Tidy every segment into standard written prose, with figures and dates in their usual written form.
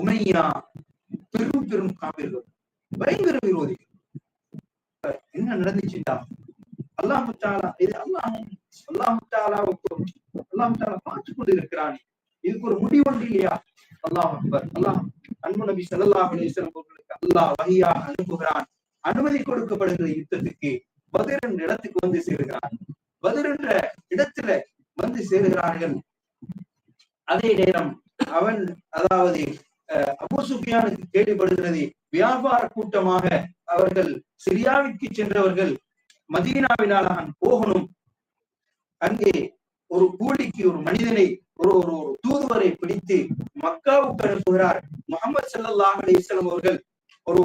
உமையா, பெரும் பெரும் காபிர்கள், பயங்கர விரோதிகள். என்ன நடந்துச்சுட்டா அல்லாஹ் தஆலா இது அல்லாஹ் தஆலா பார்த்து கொண்டு இருக்கிறான். இதுக்கு ஒரு முடிவு ஒன்று இல்லையா? அல்லாஹ் அக்பர். அல்லாஹ் அன்பு நபி ஸல்லல்லாஹு அலைஹி வஸல்லம் அவர்களுக்கு அல்லாஹ் வஹியாக அனுப்புகிறான். அனுமதி கொடுக்கப்படுகிற யுத்தத்துக்கு பத்ர் என்ற இடத்துக்கு வந்து சேருகிறார். பத்ர் என்ற இடத்துல வந்து சேருகிறார்கள். அதே நேரம் அவன் அதாவது அபூ சுஃபியானுக்கு கேள்விப்படுகிறது, வியாபார கூட்டமாக அவர்கள் சிரியாவிற்கு சென்றவர்கள் மதீனாவினால் போகணும், அங்கே ஒரு கூலிக்கு ஒரு மனிதனை ஒரு தூதுவரை பிடித்து மக்காவுக்கு அனுப்புகிறார். முஹம்மது ஸல்லல்லாஹு அலைஹி வஸல்லம் அவர்கள் ஒரு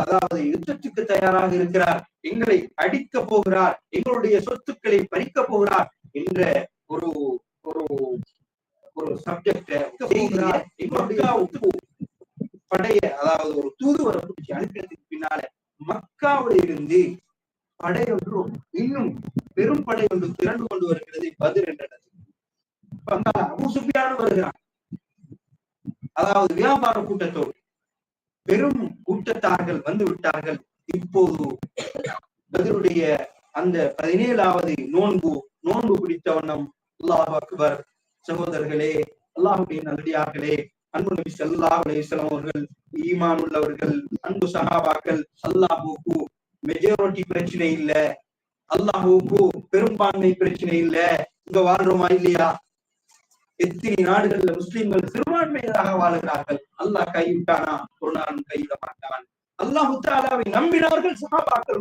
அதாவது யுத்தத்துக்கு தயாராக இருக்கிறார், எங்களை அடிக்க போகிறார், எங்களுடைய சொத்துக்களை பறிக்க போகிறார் என்ற ஒரு ஒரு ஒரு சப்ஜெக்ட் மக்காவுக்கு படைய அதாவது ஒரு தூதுவரை பிடிச்சி அனுப்பினதுக்கு பின்னால மக்காவில இருந்து படை ஒன்று இன்னும் பெரும் படை ஒன்று திரண்டு கொண்டு வருகிறது பத்ர் என்ற இடத்தில். அபூ சுஃபியான் வருகிறான், அதாவது வியாபார கூட்டத்தோடு பெரும் கூட்டத்தார்கள் வந்து விட்டார்கள். இப்போது பத்ருடைய அந்த 17வது நோன்பு பிடித்த வண்ணம் அல்லாஹ் அக்பர். சகோதரர்களே, அல்லாஹ்வுடைய நல்லடியார்களே, அன்பு நபி ஸல்லல்லாஹு அலைஹி வஸல்லம் அவர்கள் ஈமான் உள்ளவர்கள், அன்பு சஹாபாக்கள். அல்லாஹ்வுக்கு மெஜாரிட்டி பிரச்சனை இல்ல, அல்லாஹ்வுக்கு பெரும்பான்மை பிரச்சனை இல்ல. இங்க வாழ்றோமா இல்லையா? எத்தனை நாடுகள்ல முஸ்லிம்கள் சிறுபான்மையாக வாழுகிறார்கள். அல்லாஹ் கைவிட்டானா? ஒரு நாளும் கைவிட மாட்டான். அல்லாஹ் தஆலாவை நம்பினார்கள் சஹாபாக்கள்.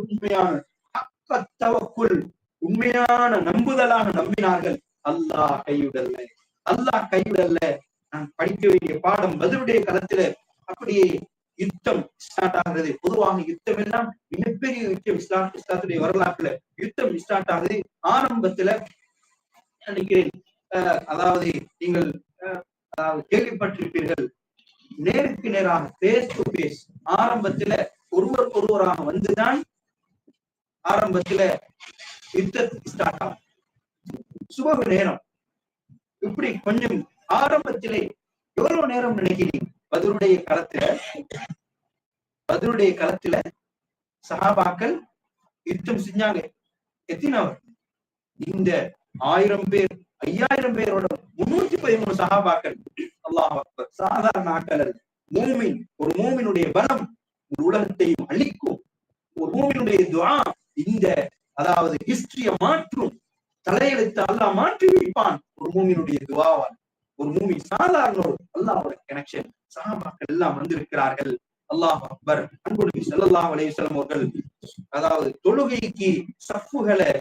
உண்மையான நம்புதலாக நம்பினார்கள். அல்லாஹ் கைவிடல்ல. நான் படிக்க வேண்டிய பாடம் பத்ருடைய களத்துல அப்படியே யுத்தம் ஸ்டார்ட் ஆகுறது. பொதுவாக யுத்தம் எல்லாம் மிகப்பெரிய யுத்தம் இஸ்லாத்துடைய வரலாற்றுல யுத்தம் ஸ்டார்ட் ஆகுது. ஆரம்பத்துல நினைக்கிறேன், அதாவது நீங்கள் கேள்விப்பட்டிருப்பீர்கள், நேருக்கு நேராக பேஸ் டு பேஸ் ஆரம்பத்துல ஒருவராக வந்துதான் ஆரம்பத்துல யுத்தத்துக்கு ஸ்டார்ட் ஆகும். சுபகு நேரம் இப்படி கொஞ்சம் ஆரம்பத்திலே எவ்வளவு நேரம் நினைக்கிறீங்க? பத்ருடைய களத்துல சஹாபாக்கள் யுத்தம் செஞ்சாங்க. எத்தனை அவர்? இந்த 1000 பேர் 5000 பேரோட 313 சஹாபாக்கள். அல்லாஹ் அக்பர். சாதாரண ஆட்கள். ஒரு மூமினுடைய பலம் ஒரு உலகத்தையும் அழிக்கும். ஒரு மூமினுடைய துஆ இந்த அதாவது ஹிஸ்டரிய மாற்றும், தலையெழுத்து அல்லாஹ் மாற்றி வைப்பான் ஒரு மூமினுடைய துஆவால். ஒரு மூமின் சாதாரண அல்லாஹ்வோட கனெக்ஷன். சஹாபாக்கள் எல்லாம் வந்திருக்கிறார்கள். அல்லாஹ் அக்பர். அன்பு நபி ஸல்லல்லாஹு அலைஹி வஸல்லம் அவர்கள் அதாவது தொழுகைக்கு சஃப்புகளை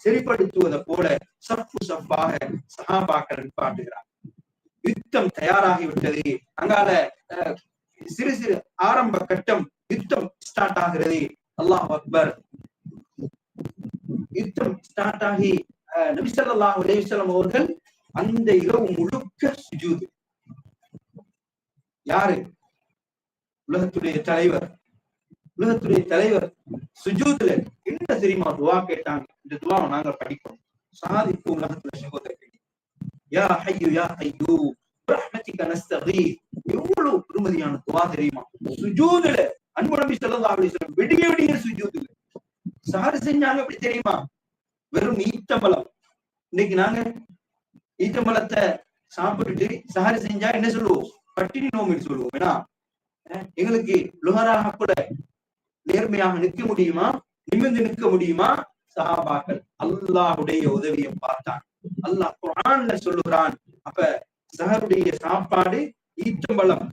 சரிப்படுத்துவதை போல சஃப்பாக சஹாபாக்கள் நிப்பாட்டுகிறார். யுத்தம் தயாராகிவிட்டது. அங்கால சிறு ஆரம்ப கட்டம் யுத்தம் ஸ்டார்ட் ஆகிறது. அல்லாஹ் அக்பர். யுத்தம் ஸ்டார்ட் ஆகி நபி ஸல்லல்லாஹு அலைஹி வஸல்லம் அவர்கள் அந்த இரவு முழுக்க சுஜூத். யாரு? உலகத்துடைய தலைவர் சுஜூத்ல என்ன தெரியுமா துஆ கேட்டாங்க? இந்த துஆவை நாங்க படிக்கிறோம், சாதிப்பு உலகத்துல சகோதரர்களே. யா ஹய்யு யா கய்யூம் பிரஹ்மதிக நஸ்தகீஸ். எவ்வளவு பெருமதியான துஆ தெரியுமா? சுஜூத்ல அன்பு நபி ஸல்லல்லாஹு அலைஹி வஸல்லம் விடிய சுஜூத்ல சாரி செஞ்சாங்க. எப்படி தெரியுமா? வெறும் ஈத்தம்பழம். இன்னைக்கு நாங்க ஈத்தம்பழத்தை சாப்பிட்டுட்டு சஹாரி செஞ்சா என்ன சொல்லுவோம்? பட்டினி நோம்பின்னு சொல்லுவோம். ஏன்னா எங்களுக்கு லுஹராக கூட நேர்மையாக நிற்க முடியுமா? நிமிர்ந்து நிற்க முடியுமா? சஹாபாக்கள் அல்லாஹ்வுடைய உதவியை பார்த்தான். அல்லாஹ் குர்ஆன்ல சொல்லுகிறான். அப்ப சஹருடைய சாப்பாடு ஈத்தம்பழம்.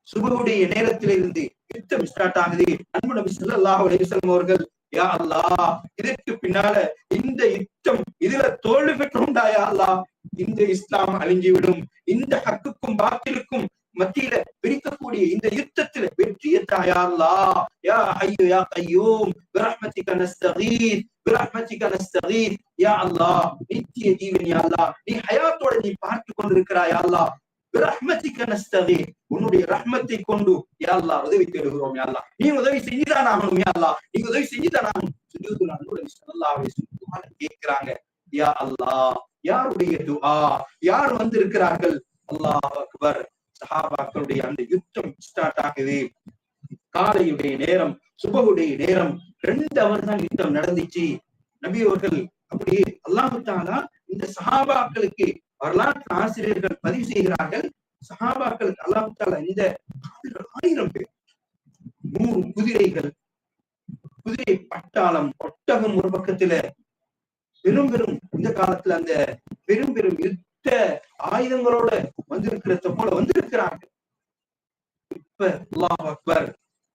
சுபஹுடைய நேரத்திலிருந்து யுத்தம் ஸ்டார்ட் ஆகுது. அன்பு நபி ஸல்லல்லாஹு அலைஹி வஸல்லம் அவர்கள் யா அல்லாஹ், இதற்கு பின்னால இந்த யுத்தம் இதுல தோல்வி பெற்றுண்டா யா அல்லாஹ், இந்த இஸ்லாம் அழிஞ்சுவிடும். இந்த ஹக்குக்கும் பாத்திலுக்கும் மத்தியில பிரிக்கக்கூடிய இந்த யுத்தத்துல வெற்றியை தா யா அல்லாஹ். யா ஹய்யு யா கய்யூம் பிரஹ்மதிக நஸ்தகீஸ் யா அல்லாஹ். நித்திய ஜீவன் யா அல்லாஹ், நீ ஹயாத்தோட நீ பார்த்து கொண்டிருக்கிறாய் யா அல்லாஹ். பிரஹ்மதிக நஸ்தகீஸ், உன்னுடைய ரஹ்மத்தை கொண்டு யா அல்லாஹ் உதவி தேடுகிறோம் யா அல்லாஹ். நீ உதவி செஞ்சுதான் ஆகணும் யா அல்லாஹ், நீ உதவி செஞ்சுதான் ஆகணும். சுஜூதுல நபி ஸல்லல்லாஹு அலைஹி வஸல்லம் கேக்குறாங்க, யா அல்லாஹ் யாருடைய துஆ, யார் வந்திருக்கிறார்கள்? அல்லாஹ் அக்பர். சஹாபாக்களுடைய அந்த யுத்தம் ஸ்டார்ட் ஆகுது. காலையுடைய நேரம், சுபகுடைய நேரம், 2 அவர் தான் யுத்தம் நடந்துச்சு. நபி அவர்கள் அப்படியே அல்லாஹ் தஆலா இந்த சஹாபாக்களுக்கு வரலாற்று ஆசிரியர்கள் பதிவு செய்கிறார்கள். சஹாபாக்களுக்கு அல்லாஹ் தஆலா இந்த 1000 பேர், 100 குதிரைகள், குதிரை பட்டாளம், ஒட்டகம் ஒரு பக்கத்துல, பெரும் பெரும் இந்த காலத்துல அந்த பெரும் பெரும் யுத்த ஆயுதங்களோட வந்திருக்கிறத போல வந்திருக்கிறார்கள். இப்ப அல்லாஹ் அக்பர்,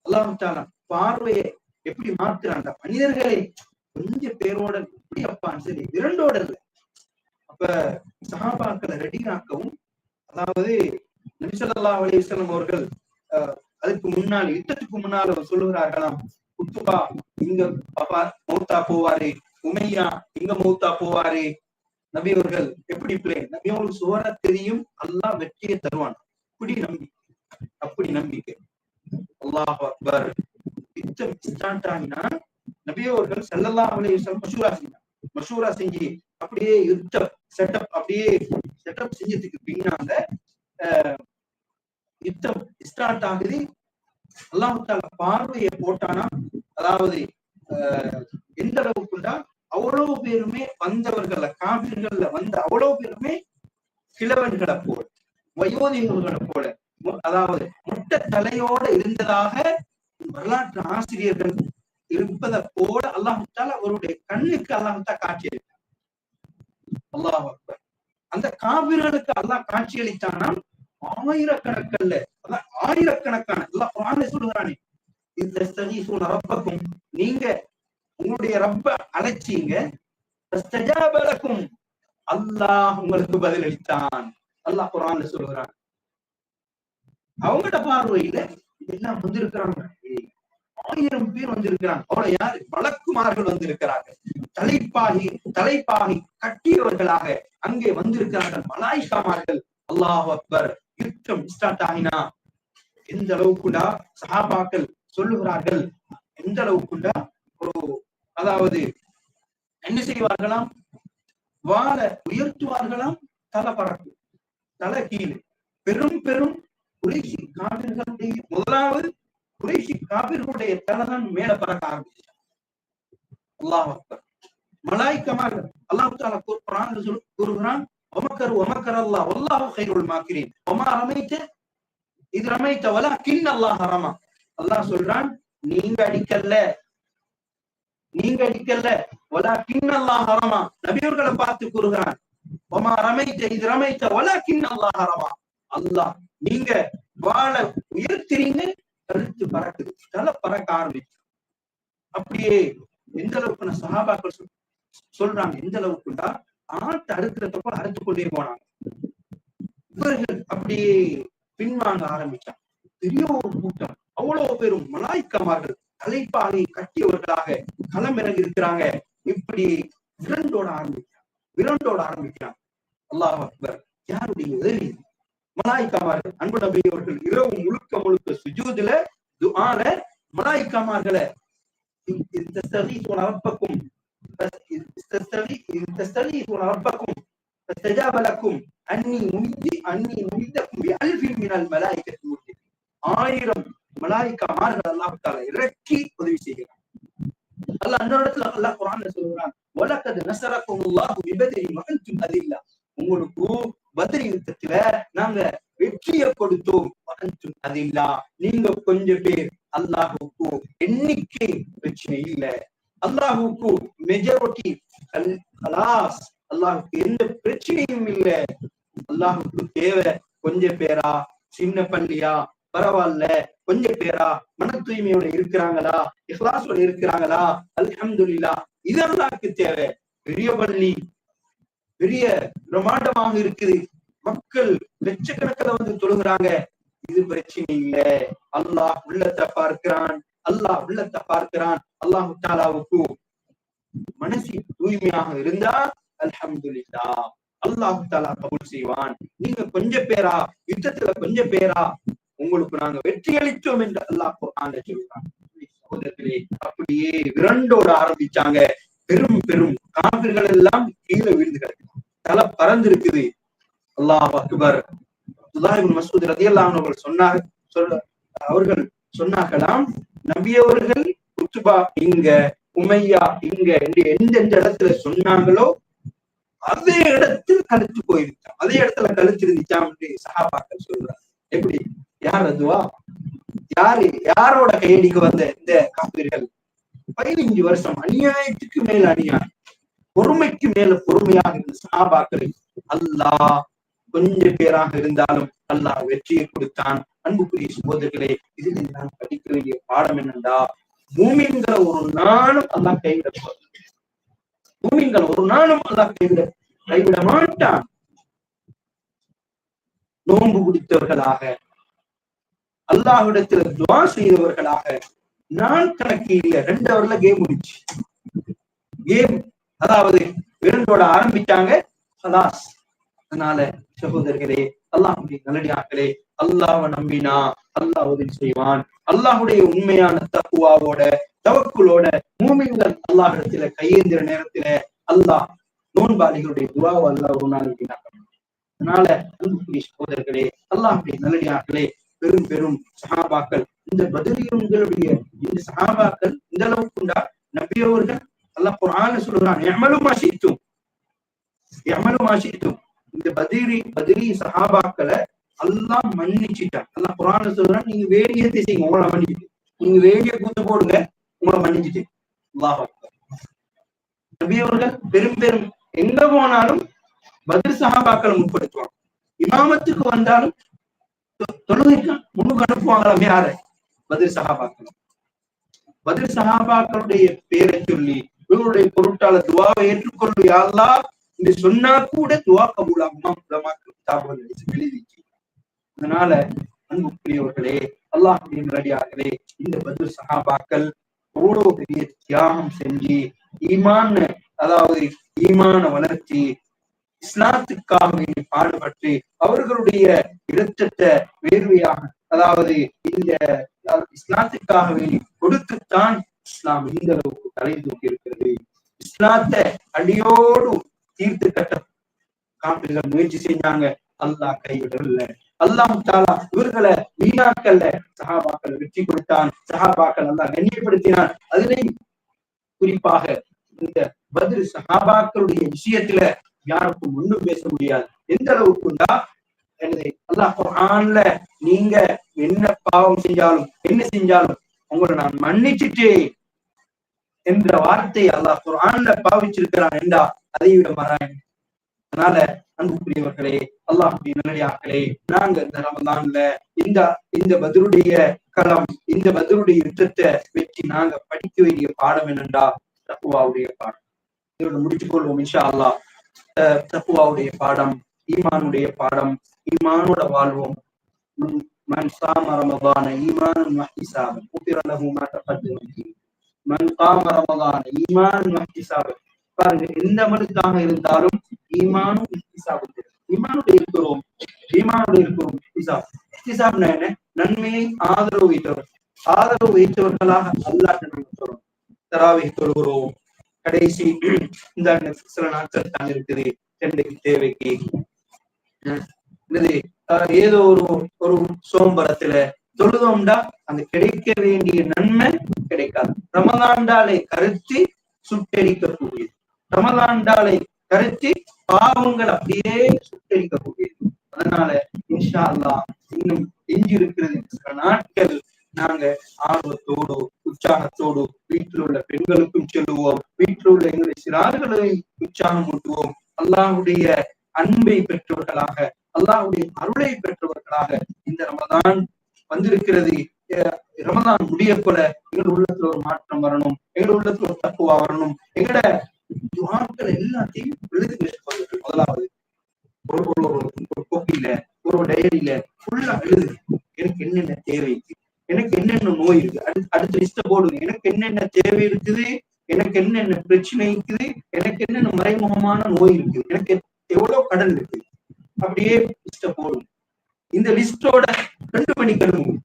அல்லாஹ் தஆலா பார்வையை எப்படி மாத்துறாங்க, மனிதர்களை கொஞ்சம் பேரோட எப்படி அப்பான்னு சரி இரண்டோட இல்லை. அப்ப சஹாபாக்களை ரெடியாக்கவும், அதாவது நபி ஸல்லல்லாஹு அலைஹி வஸல்லம் அவர்கள் அதுக்கு முன்னால், யுத்தத்துக்கு முன்னால் சொல்லுகிறார்களாம், குத்துபா இங்க மௌத்தா போவாரு, உமையா இங்க மௌத்தா போவாரு. நபி அவர்கள் எப்படி பிளேன், நபி அவங்களுக்கு சுவர தெரியும், அல்லாஹ் வெற்றியை தருவான். அப்படி நம்பிக்கை. அல்லாஹ் அக்பர். யுத்தம் ஸ்டார்ட் ஆகினா நபி அவர்கள் ஸல்லல்லாஹு அலைஹி வஸல்லம் மஷூரா செஞ்சு அப்படியே யுத்தம் செட்டப் செஞ்சதுக்கு பின்னால யுத்தம் ஸ்டார்ட் ஆகுது. அல்லாஹ் தஆலா பார்வையை போட்டானா, அதாவது எந்த அளவுக்குண்டா அவ்வளவு பேருமே வந்தவர்கள காபிர்கள்ல வந்த அவ்வளவு பேருமே கிழவன்களை போல, வயோதிகர்களை போல, அதாவது முட்டை தலையோட இருந்ததாக வரலாற்று ஆசிரியர்கள் இருப்பதை போல அல்லாஹ் தஆலா அவருடைய கண்ணுக்கு அல்லாஹ் தஆலா காட்சியளித்தார். அல்லாஹ் அக்பர். அந்த காபிர்களுக்கு அல்லாஹ் காட்சியளித்தானா ஆயிரக்கணக்கல்ல, ஆயிரக்கணக்கான. அல்லாஹ் குர்ஆன்ல சொல்றானே, இஸ்தகீஸூன ரப்பக்கும், நீங்க உங்களுடைய ரப்ப அழைச்சீங்க, ஃபஸ்தஜாப லக்கும், அல்லாஹ் உங்களுக்கு பதில் அளித்தான். அல்லாஹ் குர்ஆன்ல சொல்றான். அவங்களோட பார்வையில எல்லாம் வந்திருக்கிறாங்க, 1000 பேர் வந்திருக்கிறாங்க. அவ்வளவு யாரு? மலக்குமார்கள் வந்திருக்கிறார்கள், தலைப்பாகி கட்டியவர்களாக அங்கே வந்திருக்கிறார்கள், மலாயிகாமார்கள். அல்லாஹ் அக்பர். யுத்தம் ஸ்டார்ட் ஆகினா எந்த அளவுக்குண்டா சஹாபாக்கள் சொல்லுகிறார்கள், எந்த அளவுக்குண்டா ஒரு, அதாவது என்ன செய்வார்களாம், வாளை உயர்த்துவார்களாம், தலை பறக்கும், தலை கீழே. பெரும் பெரும் குறைஷி காபிர்களுடைய முதலாவது குறைஷி காபிர்களுடைய தலைதான் மேல பறக்க ஆரம்பிச்சார். அல்லாஹ் அக்பர். மலாயிகமார்கள் அல்லாஹ் தஆலா குர்ஆன்ல கூறுகிறான், வமக்கரு வமக்கர அல்லாஹ் வல்லாஹு கைருல் மாக்கிரீன் வமா ரமைத இத் ரமைத வலக்கின் அல்லாஹ் ரமா. அல்லாஹ் சொல்றான், நீங்க அடிக்கல வலக்கின் அல்லாஹ் ரமா. நபியர்களை பார்த்து கூறுகிறான், வமா ரமைத இத் ரமைத வலக்கின் அல்லாஹ் ரமா. அல்லாஹ், நீங்க வாளை உயர்த்துறீங்க, கழுத்து பறக்குது, தலை பறக்க ஆரம்பிச்சு. அப்படியே எந்த அளவுக்கு சஹாபாக்கள் சொல்றாங்க, எந்த அளவுக்குண்டா ஆட்டை அறுக்கிறதப்ப அறுத்து கொண்டே போனாங்க. இவர்கள் அப்படியே பின்வாங்க ஆரம்பிச்சாங்க. பெரிய ஒரு கூட்டம், அவ்வளவு பேரும் மலாயிகமார்கள் தலைப்பாகை கட்டியவர்களாக களமிறங்கி இருக்கிறாங்க. இப்படி விரண்டோட ஆரம்பிக்கிறாங்க. அல்லாஹ் அக்பர். யாருடைய உதவி? மலாயிகமார்கள். அன்பு நபி அவர்கள் இரவு முழுக்க சுஜூதுல துஆல மலாயிகமார்களை تستغيثون ربكم فاستجاب لكم أني ممدكم بألف من الملائكة مردفين. 1000 மலாயிகமார்கள் அல்லாஹ் தஆலா இறக்கி உதவி செய்கிறார். அல்லாஹ் அந்த இடத்துல அல்லாஹ் குர்ஆன்ல சொல்றான், வலக்கத் நஸரக்குமுல்லாஹு பிபத்ரி வஅன்தும் அதில்லா. உங்களுக்கு பத்ர் யுத்தத்துல நாங்க வெற்றியை கொடுத்தோம், வஅன்தும் அதில்லா, நீங்க கொஞ்சம் பேர். அல்லாஹுக்கு எண்ணிக்கை பிரச்சனை இல்ல, அல்லாஹுக்கு மெஜாரிட்டி கலாஸ், அல்லாஹுக்கு எந்த பிரச்சனையும் இல்ல. அல்லாஹுக்கு தேவை கொஞ்சம் பேரா, சின்ன பள்ளியா பரவாயில்ல, கொஞ்சம் பேரா மன தூய்மையோட இருக்கிறாங்களா, இஹ்லாஸோட இருக்கிறாங்களா, அல்ஹம்துலில்லாஹ். இது அல்லாஹ்க்கு தேவை. பெரிய பள்ளி, பெரிய பிரம்மாண்டமாக இருக்குது, மக்கள் லட்சக்கணக்கில் வந்து தொழுகிறாங்க, இது பிரச்சனை இல்ல. அல்லாஹ் உள்ளத்தை பார்க்கிறான். அல்லாஹ் தஆலாவுக்கு மனசு தூய்மையாக இருந்தா அல்ஹம்துலில்லாஹ் அல்லாஹ் தஆலா கபூல் செய்வான். நீங்க கொஞ்சம் பேரா, யுத்தத்துல கொஞ்சம் பேரா, உங்களுக்கு நாங்க வெற்றி அளித்தோம் என்று அல்லாஹ் குர்ஆன்ல சொல்றான். சகோதரர்களே, அப்படியே விரண்டோட ஆரம்பிச்சாங்க. பெரும் பெரும் காபிர்கள் எல்லாம் கீழே விழுந்து கிடக்கு, தலை பறந்து இருக்குது. அல்லாஹ் அக்பர். அப்துல்லாஹ் இப்னு மஸ்ஊத் ரலியல்லாஹு அன்ஹு அவர்கள் சொன்னார்களாம், நபி அவர்கள் குத்துபா இங்க, உமையா இங்க என்று எந்தெந்த இடத்துல சொன்னாங்களோ அதே இடத்தில் கழிச்சு போயிருச்சான், அதே இடத்துல கழிச்சு இருந்துச்சான் என்று சஹாபாக்கள் சொல்றாங்க. எப்படி? யார் அதுவா? யாரோட கையடிக்கு வந்த இந்த காப்பீர்கள் 15 வருஷம் அநியாயத்துக்கு மேல அநியாயம், பொறுமைக்கு மேல பொறுமையாக இருந்த சஹாபாக்களை அல்லாஹ் கொஞ்சம் பேராக இருந்தாலும் அல்லாஹ் வெற்றியை கொடுத்தான். அன்புக்குரிய சகோதரர்களே, இதில் நான் படிக்க வேண்டிய பாடம் என்னண்டா, மூமின்களை ஒரு நாளும் அல்லாஹ் கைவிட போறது, மூமின்களை ஒரு நாளும் அல்லாஹ் கைவிட மாட்டான். நோன்பு குடித்தவர்களாக, அல்லாஹ்விடத்தில் துஆ செய்தவர்களாக, நான் கணக்கு இல்ல 2 ஹவர்ல கேம் முடிச்சு, கேம் அதாவது 2 ஆரம்பிச்சாங்க ஹலாஸ். அதனால சகோதரர்களே, அல்லாஹ்வுடைய நல்லடியார்களே, அல்லாஹ்வை நம்பினா அல்லாஹ் உதவி செய்வான். அல்லாஹ்வுடைய உண்மையான தக்வாவோட தவக்குலோட மூமின்கள் அல்லாஹ்விடத்துல கையேந்திர நேரத்துல அல்லாஹ் நோன்பாளிகளுடைய துஆவை அல்லாஹ் ஒரு நாள் வீணாக்கும். அதனால அன்புக்குரிய சகோதரர்களே, அல்லாஹ்வுடைய நல்லடியார்களே, பெரும் பெரும் சஹாபாக்கள், இந்த பத்ரியங்களுடைய இந்த சஹாபாக்கள் இந்த அளவுக்கு உண்டா, நபி அவர்கள் அல்லாஹ் குர்ஆன்ல சொல்றான், யஅமலு மா ஷி'தும், யஅமலு மா ஷி'தும். இந்த பத்ரி சஹாபாக்களை அல்லாஹ் மன்னிச்சிட்டான். அல்லாஹ் குர்ஆன்ல சொல்றான், நீங்க வேடிக்கை செய்யுங்க, உங்களை மன்னிச்சிட்டு, நீங்க வேடிக்கை கூத்து போடுங்க, உங்களை மன்னிச்சிட்டு. அல்லாஹ் அக்பர். நபி அவர்கள் பெரும் பெரும் எங்க போனாலும் பத்ர் சஹாபாக்களை முற்படுத்துவாங்க. இமாமத்துக்கு வந்தாலும் தொழுகைக்கு முன்னுக்கு அனுப்புவாங்களாம். யார? பத்ர் சஹாபாக்கள். பத்ர் சஹாபாக்களுடைய பேரை சொல்லி இவருடைய பொருட்டால துஆவை ஏற்றுக்கொள்ளு யா அல்லாஹ் என்று சொன்னா கூட துஆ கபூலாகுமா எழுதிச்சு. அதனால அன்புக்குரியவர்களே, அல்லாஹ்வுடைய நல்லடியார்களே, இந்த பத்ர் சஹாபாக்கள் எவ்வளவு பெரிய தியாகம் செஞ்சு ஈமான், அதாவது ஈமான வளர்ச்சி, இஸ்லாத்துக்காக பாடுபட்டு அவர்களுடைய இரத்தத்தை வேர்வையாக, அதாவது இந்த இஸ்லாத்துக்காக வேண்டி கொடுத்துத்தான் இஸ்லாம் இந்த அளவுக்கு தலை தூக்கி இருக்கிறது. இஸ்லாத்தை அடியோடு தீர்த்து கட்ட காப்பீர்கள் முயற்சி செஞ்சாங்க, அல்லாஹ் கைவிடல. அல்லாஹ் தஆலா இவர்களை வீணாக்கல்ல, சஹாபாக்கள் வெற்றி கொடுத்தான், சஹாபாக்கள் அல்லாஹ் கண்ணியப்படுத்தினான். அதிலேயும் குறிப்பாக இந்த பத்ர் சஹாபாக்களுடைய விஷயத்துல யாருக்கும் ஒண்ணும் பேச முடியாது. எந்த அளவுக்குண்டா, அல்லாஹ் குர்ஆன்ல நீங்க என்ன பாவம் செஞ்சாலும் என்ன செஞ்சாலும் உங்களை நான் மன்னிச்சுட்டேன் என்ற வார்த்தை அல்லாஹ் குர்ஆன்ல பாவிச்சிருக்கிறான் என்றா அதை விட மாறாங்க. அதனால அன்புக்குரியவர்களே, அல்லாஹ்வுடைய நல்லடியார்களே, நாங்க இந்த ரமலான்ல இந்த பத்ருடைய களம், இந்த பத்ருடைய யுத்தத்தை வெற்றி நாங்க படிக்க வேண்டிய பாடம் என்னண்டா, தக்வாவுடைய பாடம். இதோட முடித்துக் கொள்வோம் இன்ஷா அல்லாஹ். தக்வாவுடைய பாடம், ஈமானுடைய பாடம், ஈமானோட வாழ்வோம். மன் ஸாம ரமதான ஈமானன் வஹ்திஸாபன் குஃபிர லஹு மா தகத்தம மின். மன் ஸாம ரமதான ஈமானன் வஹ்திஸாபன். பாருங்க, எந்த அமலுக்காக இருந்தாலும் ஈமானும் இஹ்திஸாபும். ஈமானுடைய இருக்கிறோம், இஹ்திஸாப்னா என்ன? நன்மையை ஆதரவு வைத்தவர்களாக அல்லாஹ் சொல்றோம். தராவீஹ் தொழுகிறோம், கடைசி இந்த சில நாட்கள் தான் இருக்குது, சென்னைக்கு தேவைக்கு ஏதோ ஒரு சோம்பரத்துல தொழுதோம்டா அந்த கிடைக்க வேண்டிய நன்மை கிடைக்காது. ரமலான்டாலை கருத்தி சுட்டெரிக்கக்கூடியது, ரமலான்டாலை கருத்தி பாவங்கள் அப்படியே சுட்டெரிக்கக்கூடியது. அதனால இன்ஷா அல்லாஹ் இன்னும் எஞ்சி இருக்கிறது சில நாட்கள். நாங்க ஆர்வத்தோடு உற்சாகத்தோடு வீட்டில் உள்ள பெண்களுக்கும் சொல்லுவோம், வீட்டில் உள்ள எங்களுடைய சிறார்களையும் உற்சாகம் ஊட்டுவோம். அல்லாஹ்வுடைய அன்பை பெற்றவர்களாக, அல்லாஹ்வுடைய அருளை பெற்றவர்களாக இந்த ரமதான் வந்திருக்கிறது. ரமதான் முடிய போல எங்கள் உள்ளத்துல ஒரு மாற்றம் வரணும், எங்கள் உள்ளத்துல ஒரு தக்குவா வரணும். எங்களோட துஆக்கள் எல்லாத்தையும் எழுதி வச்சுக்கொள்ளுங்கள். முதலாவது ஒரு கோப்பில, ஒரு டைரியில ஃபுல்லா எழுது. எனக்கு என்னென்ன தேவை, எனக்கு என்னென்ன நோய் இருக்கு, அடுத்த லிஸ்ட போடுங்க. எனக்கு என்னென்ன தேவை இருக்குது, எனக்கு என்னென்ன பிரச்சனை இருக்குது, எனக்கு என்னென்ன மறைமுகமான நோய் இருக்கு, எனக்கு எவ்வளவு கடன் இருக்கு, அப்படியே லிஸ்ட போடுங்க. இந்த லிஸ்டோட 2 மணி கழுவும்,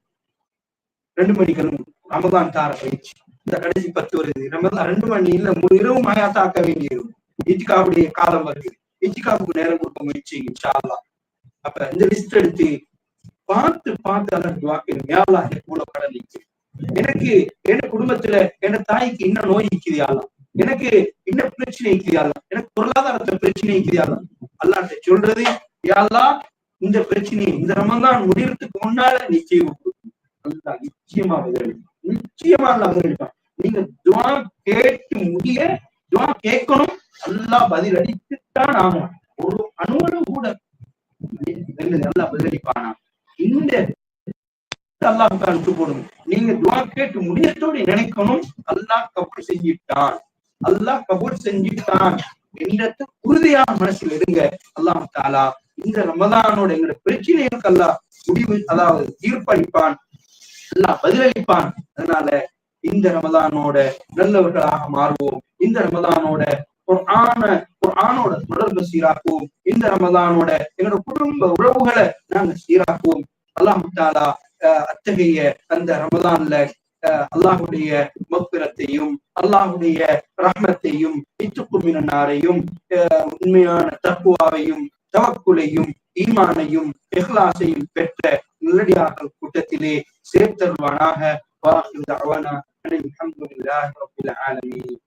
2 மணி கழுவும். ரமதான் தார பயிற்சி இந்த கடைசி 10 வருது. ரமதான் 2 மணி இல்ல, இரவும் ஆயாத்தாக்க வேண்டியிருக்கும். இஜ்திகாவுடைய காலம் வருது. இஜ்திகாவுக்கு நேரம் கொடுக்க முயற்சி இன்ஷா அல்லாஹ். அப்ப இந்த லிஸ்ட் எடுத்து பார்த்து பார்த்து அல்லது துஆ கேளுங்க. யா அல்லாஹ் எனக்கு இவ்வளவு கடன் இருக்கு, எனக்கு என் குடும்பத்துல என் தாய்க்கு இன்னும் நோய் இருக்குதியா, எனக்கு இன்னும் பிரச்சனை இருக்குதியா, எனக்கு பொருளாதாரத்துல பிரச்சனை இருக்குதியா, அல்லாஹ்ட்ட சொல்றது யா அல்லாஹ் இந்த பிரச்சனையை இந்த ரமலான் முடியறதுக்கு முன்னால நிச்சயம் அல்லாஹ் நிச்சயமா பதிலளிப்பான், நிச்சயமா அல்லாஹ் பதிலளிப்பான். நீங்க துஆ கேட்டு முடிய துஆ கேட்கணும், அல்லாஹ் பதில் அளித்துத்தான் ஆகணும். ஒரு அணுவளவு கூட அல்லாஹ் பதிலளிப்பானா? இந்த அல்லாஹ்வுக்கு அனுப்பி போடுங்க. நீங்க துஆ கேட்டு முடியத்தோடு நினைக்கணும் அல்லாஹ் கபூல் செஞ்சிட்டான், அல்லாஹ் கபூல் செஞ்சிட்டான் என்றது உறுதியான மனசில் இருங்க. அல்லாஹ் தஆலா இந்த ரமலானோட எங்களோட பிரச்சனைகளுக்கு அல்லாஹ் முடிவு, அதாவது தீர்ப்பளிப்பான், அல்லாஹ் பதிலளிப்பான். அதனால இந்த ரமலானோட நல்லவர்களாக மாறுவோம். இந்த ரமலானோட குர்ஆனோட தொடர்பு சீராக்குவோம். இந்த ரமலானோட எங்களோட குடும்ப உறவுகளை நாங்க சீராக்குவோம். அல்லாஹ் தஆலா அத்தகைய அந்த ரமலான்ல அல்லாஹுடைய மக்பிரத்தையும் அல்லாஹுடைய ரஹ்மத்தையும் இத்துக்கும் மினன்னாரையும் உண்மையான தக்வாவையும் தவக்குலையும் ஈமானையும் இஹ்லாஸையும் பெற்ற நல்லடியார்கள் கூட்டத்திலே சேர்த்தருவானாக. வாஹிரு தஅவானா அல்ஹம்துலில்லாஹி ரப்பில் ஆலமீன்.